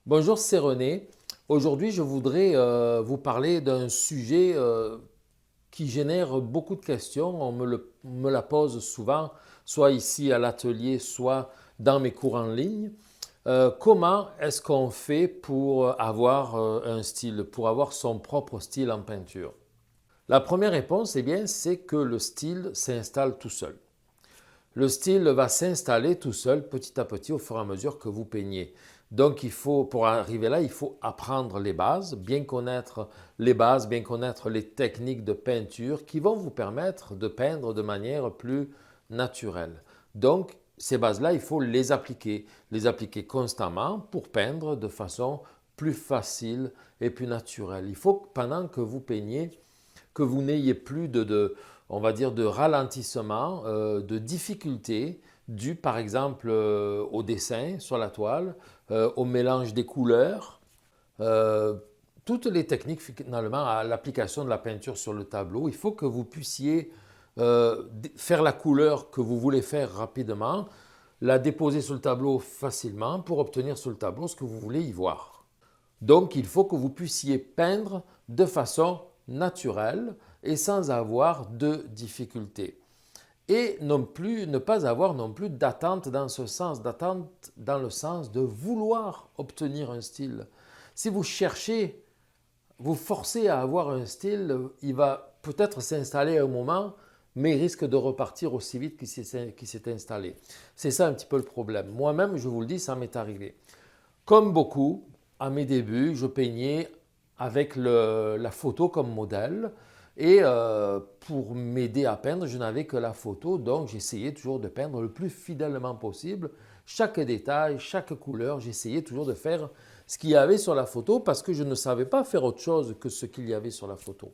Bonjour, c'est René. Aujourd'hui, je voudrais vous parler d'un sujet qui génère beaucoup de questions. Me la pose souvent, soit ici à l'atelier, soit dans mes cours en ligne. Comment est-ce qu'on fait pour avoir un style, pour avoir son propre style en peinture? La première réponse, eh bien, c'est que le style s'installe tout seul. Le style va s'installer tout seul petit à petit au fur et à mesure que vous peignez. Donc pour arriver là, il faut apprendre les bases, bien connaître les bases, bien connaître les techniques de peinture qui vont vous permettre de peindre de manière plus naturelle. Donc ces bases-là, il faut les appliquer constamment pour peindre de façon plus facile et plus naturelle. Il faut que pendant que vous peignez, que vous n'ayez plus on va dire, de ralentissement, de difficulté dû par exemple au dessin sur la toile, au mélange des couleurs, euh, toutes les techniques finalement à l'application de la peinture sur le tableau. Il faut que vous puissiez faire la couleur que vous voulez faire rapidement, la déposer sur le tableau facilement pour obtenir sur le tableau ce que vous voulez y voir. Donc, il faut que vous puissiez peindre de façon naturelle et sans avoir de difficultés. Et non plus, ne pas avoir non plus d'attente dans ce sens, d'attente dans le sens de vouloir obtenir un style. Si vous cherchez, vous forcez à avoir un style, il va peut-être s'installer à un moment, mais il risque de repartir aussi vite qu'il s'est installé. C'est ça un petit peu le problème. Moi-même, je vous le dis, ça m'est arrivé. Comme beaucoup, à mes débuts, je peignais avec la photo comme modèle. Et pour m'aider à peindre, je n'avais que la photo, donc j'essayais toujours de peindre le plus fidèlement possible. Chaque détail, chaque couleur, j'essayais toujours de faire ce qu'il y avait sur la photo parce que je ne savais pas faire autre chose que ce qu'il y avait sur la photo.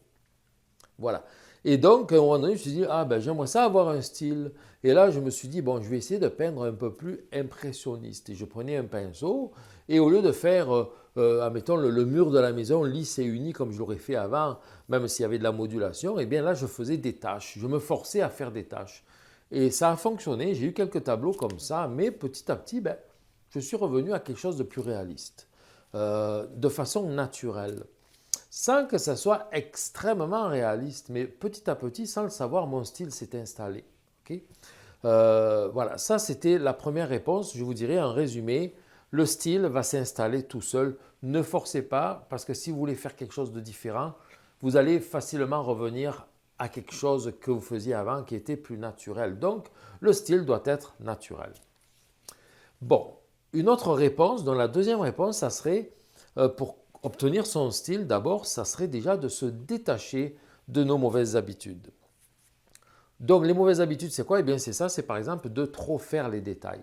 Voilà. Et donc, à un moment donné, je me suis dit, ah ben j'aimerais ça avoir un style. Et là, je me suis dit, bon, je vais essayer de peindre un peu plus impressionniste. Et je prenais un pinceau, et au lieu de faire, admettons, le mur de la maison lisse et uni comme je l'aurais fait avant, même s'il y avait de la modulation, et bien là, je faisais des taches. Je me forçais à faire des taches. Et ça a fonctionné. J'ai eu quelques tableaux comme ça, mais petit à petit, ben, je suis revenu à quelque chose de plus réaliste, de façon naturelle sans que ça soit extrêmement réaliste, mais petit à petit, sans le savoir, mon style s'est installé. Ok. Voilà, ça c'était la première réponse. Je vous dirais en résumé, le style va s'installer tout seul. Ne forcez pas, parce que si vous voulez faire quelque chose de différent, vous allez facilement revenir à quelque chose que vous faisiez avant qui était plus naturel. Donc, le style doit être naturel. Bon, une autre réponse, dont la deuxième réponse, ça serait pour obtenir son style, d'abord, ça serait déjà de se détacher de nos mauvaises habitudes. Donc, les mauvaises habitudes, c'est quoi? Eh bien, c'est ça, c'est par exemple de trop faire les détails.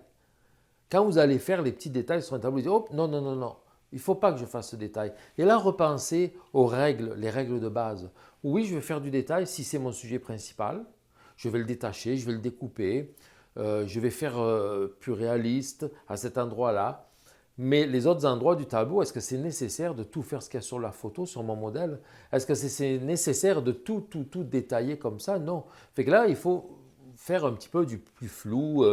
Quand vous allez faire les petits détails sur un tableau, vous dites, oh, non, non, non, non, il ne faut pas que je fasse ce détail. Et là, repensez aux règles, les règles de base. Oui, je vais faire du détail si c'est mon sujet principal. Je vais le détacher, je vais le découper. Je vais faire plus réaliste à cet endroit-là. Mais les autres endroits du tableau, est-ce que c'est nécessaire de tout faire ce qu'il y a sur la photo, sur mon modèle? Est-ce que c'est nécessaire de tout détailler comme ça? Non. Fait que là, il faut faire un petit peu du plus flou,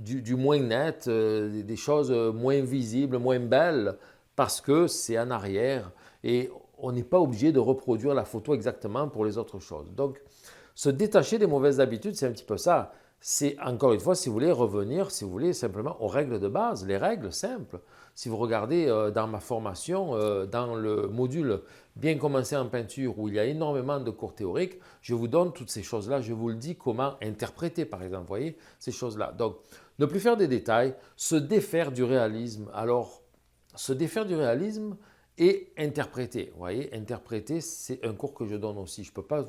du moins net, des choses moins visibles, moins belles, parce que c'est en arrière et on n'est pas obligé de reproduire la photo exactement pour les autres choses. Donc, se détacher des mauvaises habitudes, c'est un petit peu ça. C'est encore une fois, si vous voulez revenir, si vous voulez simplement aux règles de base, les règles simples. Si vous regardez dans ma formation, dans le module Bien commencer en peinture, où il y a énormément de cours théoriques, je vous donne toutes ces choses-là. Je vous le dis comment interpréter, par exemple, vous voyez, ces choses-là. Donc, ne plus faire des détails, se défaire du réalisme. Alors, se défaire du réalisme, et interpréter. Vous voyez, interpréter, c'est un cours que je donne aussi. Je ne peux pas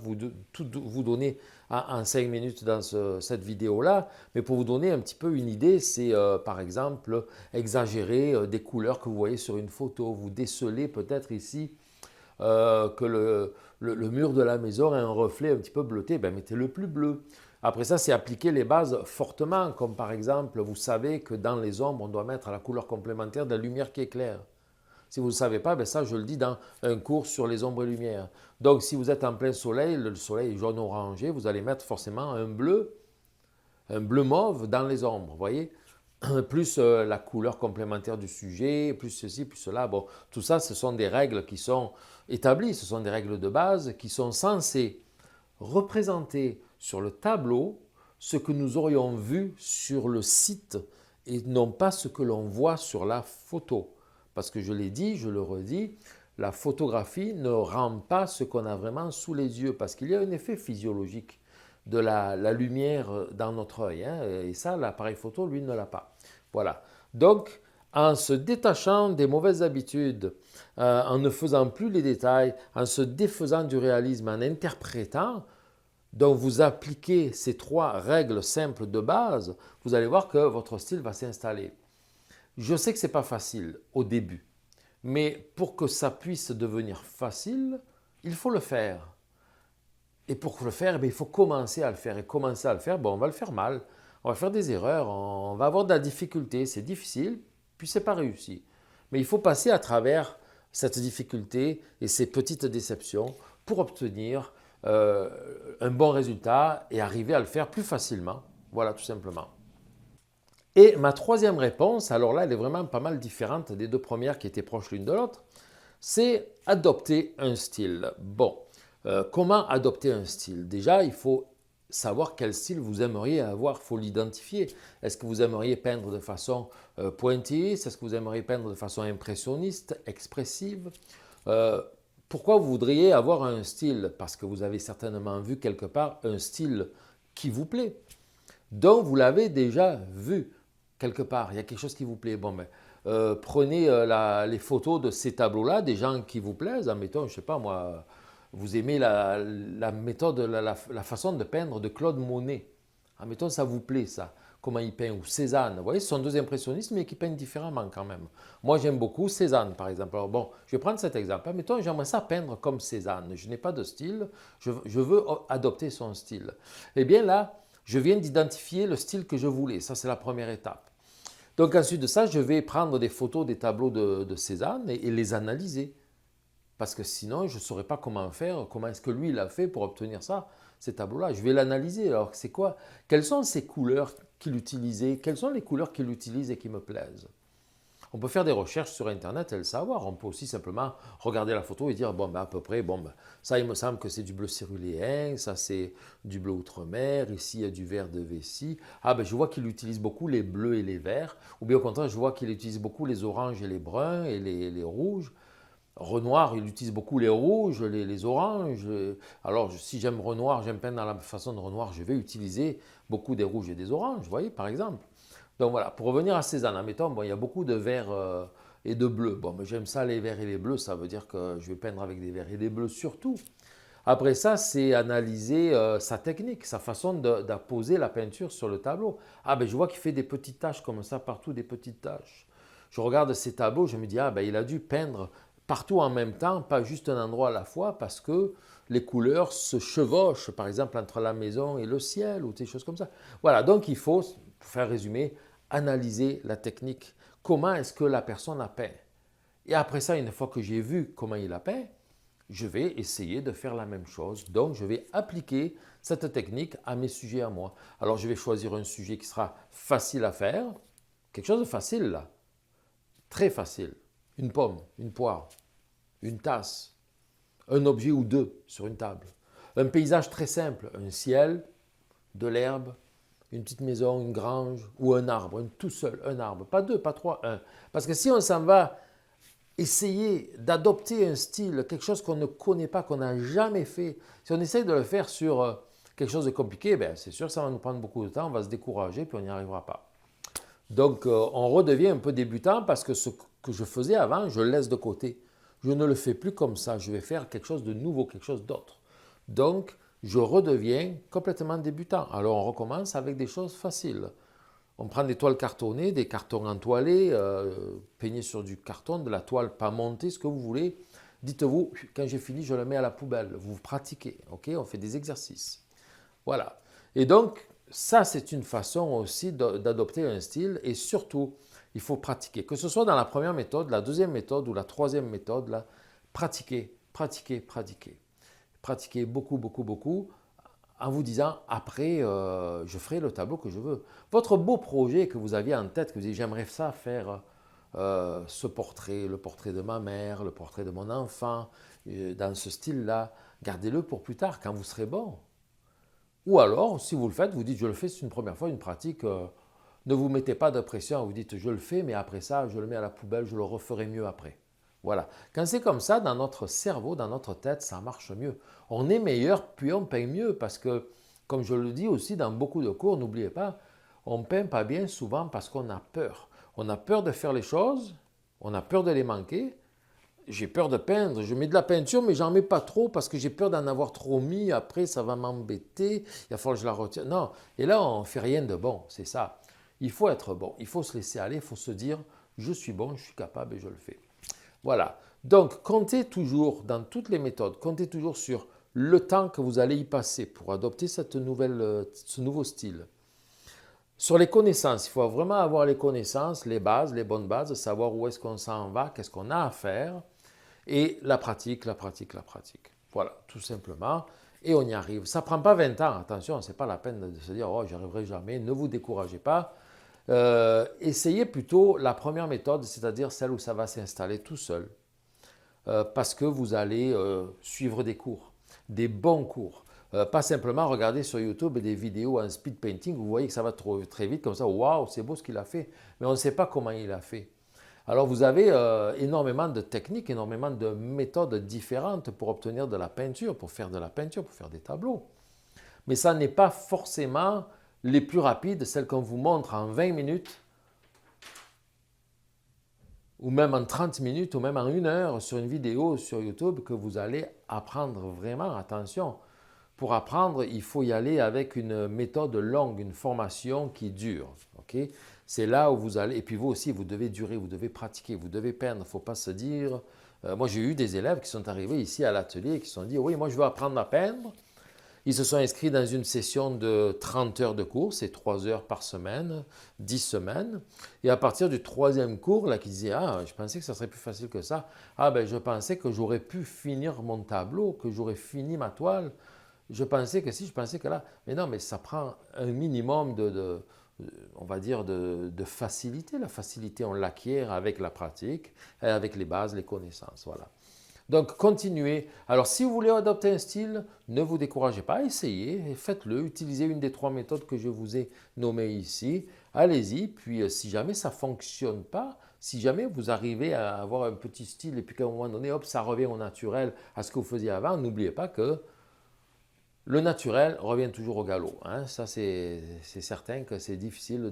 tout vous donner en 5 minutes dans cette vidéo-là, mais pour vous donner un petit peu une idée, c'est par exemple exagérer des couleurs que vous voyez sur une photo. Vous décelez peut-être ici que le mur de la maison a un reflet un petit peu bleuté, ben mettez-le plus bleu. Après ça, c'est appliquer les bases fortement, comme par exemple, vous savez que dans les ombres, on doit mettre la couleur complémentaire de la lumière qui éclaire. Si vous ne le savez pas, ben ça je le dis dans un cours sur les ombres et lumières. Donc si vous êtes en plein soleil, le soleil est jaune-orangé, vous allez mettre forcément un bleu mauve dans les ombres, voyez. plus la couleur complémentaire du sujet, plus ceci, plus cela. Bon, tout ça, ce sont des règles qui sont établies, ce sont des règles de base qui sont censées représenter sur le tableau ce que nous aurions vu sur le site et non pas ce que l'on voit sur la photo. Parce que je l'ai dit, je le redis, la photographie ne rend pas ce qu'on a vraiment sous les yeux parce qu'il y a un effet physiologique de la lumière dans notre œil. Hein, et ça, l'appareil photo, lui, ne l'a pas. Voilà. Donc, en se détachant des mauvaises habitudes, en ne faisant plus les détails, en se défaisant du réalisme, en interprétant, donc vous appliquez ces 3 règles simples de base, vous allez voir que votre style va s'installer. Je sais que ce n'est pas facile au début, mais pour que ça puisse devenir facile, il faut le faire. Et pour le faire, il faut commencer à le faire. Et commencer à le faire, on va le faire mal. On va faire des erreurs, on va avoir de la difficulté. C'est difficile, puis ce n'est pas réussi. Mais il faut passer à travers cette difficulté et ces petites déceptions pour obtenir un bon résultat et arriver à le faire plus facilement. Voilà, tout simplement. Et ma troisième réponse, alors là, elle est vraiment pas mal différente des 2 premières qui étaient proches l'une de l'autre, c'est adopter un style. Bon, comment adopter un style? Déjà, il faut savoir quel style vous aimeriez avoir, il faut l'identifier. Est-ce que vous aimeriez peindre de façon pointilleuse? Est-ce que vous aimeriez peindre de façon impressionniste, expressive? Pourquoi vous voudriez avoir un style? Parce que vous avez certainement vu quelque part un style qui vous plaît. Donc, vous l'avez déjà vu quelque part. Il y a quelque chose qui vous plaît. Bon, prenez les photos de ces tableaux-là, des gens qui vous plaisent. Admettons, je ne sais pas moi, vous aimez la méthode, la façon de peindre de Claude Monet. Admettons, ça vous plaît, ça. Comment il peint. Ou Cézanne. Vous voyez, ce sont 2 impressionnistes, mais qui peignent différemment quand même. Moi, j'aime beaucoup Cézanne, par exemple. Alors bon, je vais prendre cet exemple. Admettons, j'aimerais ça peindre comme Cézanne. Je n'ai pas de style. Je veux adopter son style. Eh bien là, je viens d'identifier le style que je voulais. Ça, c'est la première étape. Donc ensuite de ça, je vais prendre des photos des tableaux de Cézanne et les analyser. Parce que sinon, je ne saurais pas comment faire, comment est-ce que lui, il a fait pour obtenir ça, ces tableaux-là. Je vais l'analyser. Alors, c'est quoi? Quelles sont ces couleurs qu'il utilisait? Quelles sont les couleurs qu'il utilise et qui me plaisent? On peut faire des recherches sur Internet et le savoir. On peut aussi simplement regarder la photo et dire, à peu près, ça, il me semble que c'est du bleu céruléen, ça, c'est du bleu outre-mer, ici, il y a du vert de vessie. Ah, je vois qu'il utilise beaucoup les bleus et les verts. Ou bien au contraire, je vois qu'il utilise beaucoup les oranges et les bruns et les rouges. Renoir, il utilise beaucoup les rouges, les oranges. Alors, si j'aime Renoir, j'aime peindre dans la façon de Renoir, je vais utiliser beaucoup des rouges et des oranges, vous voyez, par exemple. Donc voilà, pour revenir à Cézanne, admettons, il y a beaucoup de verts et de bleus. Mais j'aime ça, les verts et les bleus, ça veut dire que je vais peindre avec des verts et des bleus surtout. Après ça, c'est analyser sa technique, sa façon d'apposer la peinture sur le tableau. Je vois qu'il fait des petites taches comme ça, partout des petites taches. Je regarde ces tableaux, je me dis, il a dû peindre partout en même temps, pas juste un endroit à la fois, parce que les couleurs se chevauchent, par exemple, entre la maison et le ciel, ou des choses comme ça. Voilà, donc il faut, pour faire résumer, analyser la technique. Comment est-ce que la personne a peint? Et après ça, une fois que j'ai vu comment il a peint, je vais essayer de faire la même chose. Donc, je vais appliquer cette technique à mes sujets à moi. Alors, je vais choisir un sujet qui sera facile à faire. Quelque chose de facile, là. Très facile. Une pomme, une poire, une tasse, un objet ou 2 sur une table. Un paysage très simple, un ciel, de l'herbe, une petite maison, une grange ou un arbre, tout seul, un arbre. Pas 2, pas 3, un. Parce que si on s'en va essayer d'adopter un style, quelque chose qu'on ne connaît pas, qu'on n'a jamais fait, si on essaye de le faire sur quelque chose de compliqué, c'est sûr que ça va nous prendre beaucoup de temps, on va se décourager puis on n'y arrivera pas. Donc on redevient un peu débutant parce que ce que je faisais avant, je le laisse de côté. Je ne le fais plus comme ça, je vais faire quelque chose de nouveau, quelque chose d'autre. Donc je redeviens complètement débutant. Alors on recommence avec des choses faciles. On prend des toiles cartonnées, des cartons entoilés, peignés sur du carton, de la toile pas montée, ce que vous voulez. Dites-vous, quand j'ai fini, je le mets à la poubelle. Vous pratiquez, ok? On fait des exercices. Voilà. Et donc, ça, c'est une façon aussi d'adopter un style. Et surtout, il faut pratiquer. Que ce soit dans la première méthode, la deuxième méthode ou la troisième méthode, là, pratiquer, pratiquer, pratiquer. Pratiquer beaucoup, beaucoup, beaucoup. en vous disant après, je ferai le tableau que je veux. Votre beau projet que vous aviez en tête, que vous dites j'aimerais ça faire ce portrait, le portrait de ma mère, le portrait de mon enfant, dans ce style-là, gardez-le pour plus tard quand vous serez bon. Ou alors, si vous le faites, vous dites je le fais, c'est une première fois, une pratique. Ne vous mettez pas de pression, vous dites je le fais, mais après ça, je le mets à la poubelle, je le referai mieux après. Voilà. Quand c'est comme ça, dans notre cerveau, dans notre tête, ça marche mieux. On est meilleur, puis on peint mieux, parce que, comme je le dis aussi dans beaucoup de cours, n'oubliez pas, on ne peint pas bien souvent parce qu'on a peur. On a peur de faire les choses, on a peur de les manquer. J'ai peur de peindre, je mets de la peinture, mais j'en mets pas trop parce que j'ai peur d'en avoir trop mis. Après, ça va m'embêter, il va falloir que je la retire. Non, et là, on ne fait rien de bon, c'est ça. Il faut être bon, il faut se laisser aller, il faut se dire, je suis bon, je suis capable et je le fais. Voilà. Donc, comptez toujours, dans toutes les méthodes, comptez toujours sur le temps que vous allez y passer pour adopter ce nouveau style. Sur les connaissances, il faut vraiment avoir les connaissances, les bases, les bonnes bases, savoir où est-ce qu'on s'en va, qu'est-ce qu'on a à faire. Et la pratique, la pratique, la pratique. Voilà, tout simplement. Et on y arrive. Ça ne prend pas 20 ans, attention, ce n'est pas la peine de se dire « Oh, j'y arriverai jamais ». Ne vous découragez pas. Essayez plutôt la première méthode, c'est-à-dire celle où ça va s'installer tout seul. Parce que vous allez suivre des cours, des bons cours. Pas simplement regarder sur YouTube des vidéos en speed painting, vous voyez que ça va très vite comme ça, waouh, c'est beau ce qu'il a fait, mais on ne sait pas comment il a fait. Alors vous avez énormément de techniques, énormément de méthodes différentes pour obtenir de la peinture, pour faire de la peinture, pour faire des tableaux. Mais ça n'est pas forcément les plus rapides, celles qu'on vous montre en 20 minutes, ou même en 30 minutes, ou même en 1 heure sur une vidéo sur YouTube que vous allez apprendre vraiment. Attention, pour apprendre, il faut y aller avec une méthode longue, une formation qui dure. Okay? C'est là où vous allez, et puis vous aussi, vous devez durer, vous devez pratiquer, vous devez peindre. Il ne faut pas se dire, moi j'ai eu des élèves qui sont arrivés ici à l'atelier et qui se sont dit, oui, moi je veux apprendre à peindre. Ils se sont inscrits dans une session de 30 heures de cours, c'est 3 heures par semaine, 10 semaines. Et à partir du 3e cours, là, qui disaient, ah, je pensais que ça serait plus facile que ça. Ah, ben je pensais que j'aurais pu finir mon tableau, que j'aurais fini ma toile. Je pensais que si, je pensais que là. Mais non, mais ça prend un minimum on va dire, de facilité. La facilité, on l'acquiert avec la pratique, avec les bases, les connaissances. Voilà. Donc, continuez. Alors, si vous voulez adopter un style, ne vous découragez pas, essayez, faites-le, utilisez une des 3 méthodes que je vous ai nommées ici. Allez-y, puis si jamais ça ne fonctionne pas, si jamais vous arrivez à avoir un petit style et puis qu'à un moment donné, hop, ça revient au naturel, à ce que vous faisiez avant, n'oubliez pas que le naturel revient toujours au galop. Hein. Ça, c'est certain que c'est difficile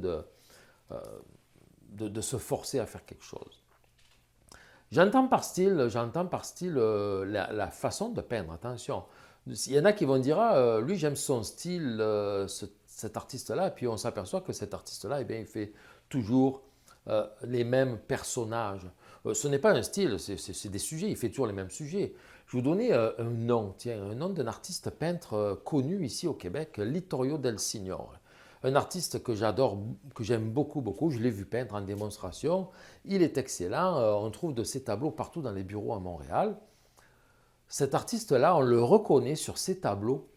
de se forcer à faire quelque chose. J'entends par style la façon de peindre, attention. Il y en a qui vont dire, ah, lui j'aime son style, cet artiste-là, et puis on s'aperçoit que cet artiste-là, eh bien, il fait toujours les mêmes personnages. Ce n'est pas un style, c'est des sujets, il fait toujours les mêmes sujets. Je vais vous donner un nom, tiens, un nom d'un artiste peintre connu ici au Québec, Littorio del Signore. Un artiste que j'adore, que j'aime beaucoup, beaucoup. Je l'ai vu peindre en démonstration. Il est excellent. On trouve de ses tableaux partout dans les bureaux à Montréal. Cet artiste-là, on le reconnaît sur ses tableaux,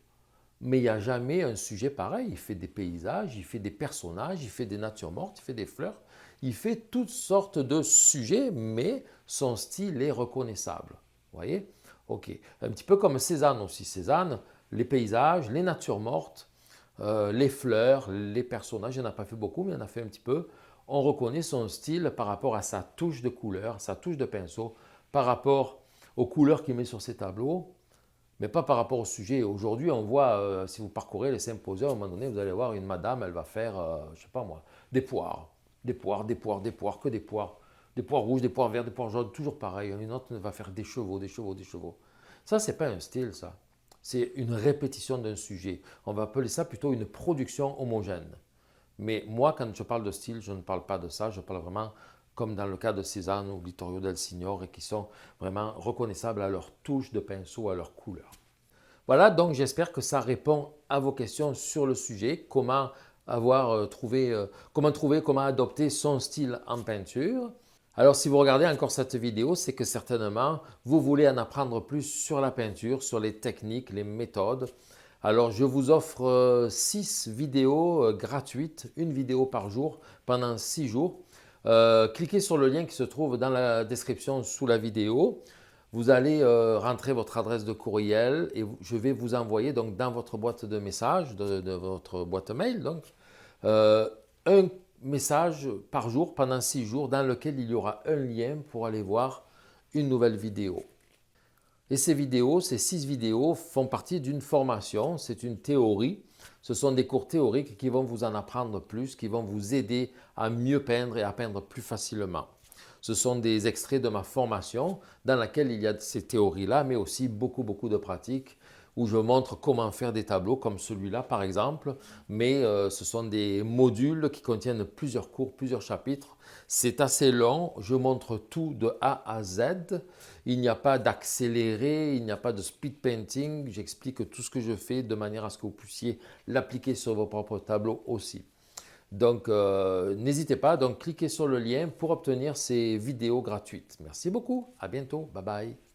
mais il n'y a jamais un sujet pareil. Il fait des paysages, il fait des personnages, il fait des natures mortes, il fait des fleurs. Il fait toutes sortes de sujets, mais son style est reconnaissable. Vous voyez? Ok. Un petit peu comme Cézanne aussi. Cézanne, les paysages, les natures mortes, les fleurs, les personnages, il n'en a pas fait beaucoup, mais il en a fait un petit peu. On reconnaît son style par rapport à sa touche de couleur, sa touche de pinceau, par rapport aux couleurs qu'il met sur ses tableaux, mais pas par rapport au sujet. Aujourd'hui, on voit, si vous parcourez les symposiums, à un moment donné, vous allez voir une madame, elle va faire, je ne sais pas moi, des poires, des poires, des poires, des poires, que des poires. Des poires rouges, des poires vertes, des poires jaunes, toujours pareil. Une autre va faire des chevaux, des chevaux, des chevaux. Ça, ce n'est pas un style, ça. C'est une répétition d'un sujet. On va appeler ça plutôt une production homogène. Mais moi, quand je parle de style, je ne parle pas de ça. Je parle vraiment comme dans le cas de Cézanne ou Vittorio del Signore, et qui sont vraiment reconnaissables à leur touche de pinceau, à leur couleur. Voilà, donc j'espère que ça répond à vos questions sur le sujet. Comment comment adopter son style en peinture. Alors, si vous regardez encore cette vidéo, c'est que certainement, vous voulez en apprendre plus sur la peinture, sur les techniques, les méthodes. Alors, je vous offre 6 vidéos gratuites, une vidéo par jour pendant 6 jours. Cliquez sur le lien qui se trouve dans la description sous la vidéo. Vous allez rentrer votre adresse de courriel et je vais vous envoyer donc dans votre boîte de messages, de votre boîte mail, donc, un message par jour pendant 6 jours dans lequel il y aura un lien pour aller voir une nouvelle vidéo. Et ces vidéos, ces 6 vidéos font partie d'une formation, c'est une théorie. Ce sont des cours théoriques qui vont vous en apprendre plus, qui vont vous aider à mieux peindre et à peindre plus facilement. Ce sont des extraits de ma formation dans laquelle il y a ces théories-là, mais aussi beaucoup de pratiques où je montre comment faire des tableaux comme celui-là par exemple, mais ce sont des modules qui contiennent plusieurs cours, plusieurs chapitres. C'est assez long, je montre tout de A à Z. Il n'y a pas d'accéléré, il n'y a pas de speed painting. J'explique tout ce que je fais de manière à ce que vous puissiez l'appliquer sur vos propres tableaux aussi. Donc, n'hésitez pas, donc cliquez sur le lien pour obtenir ces vidéos gratuites. Merci beaucoup, à bientôt, bye bye.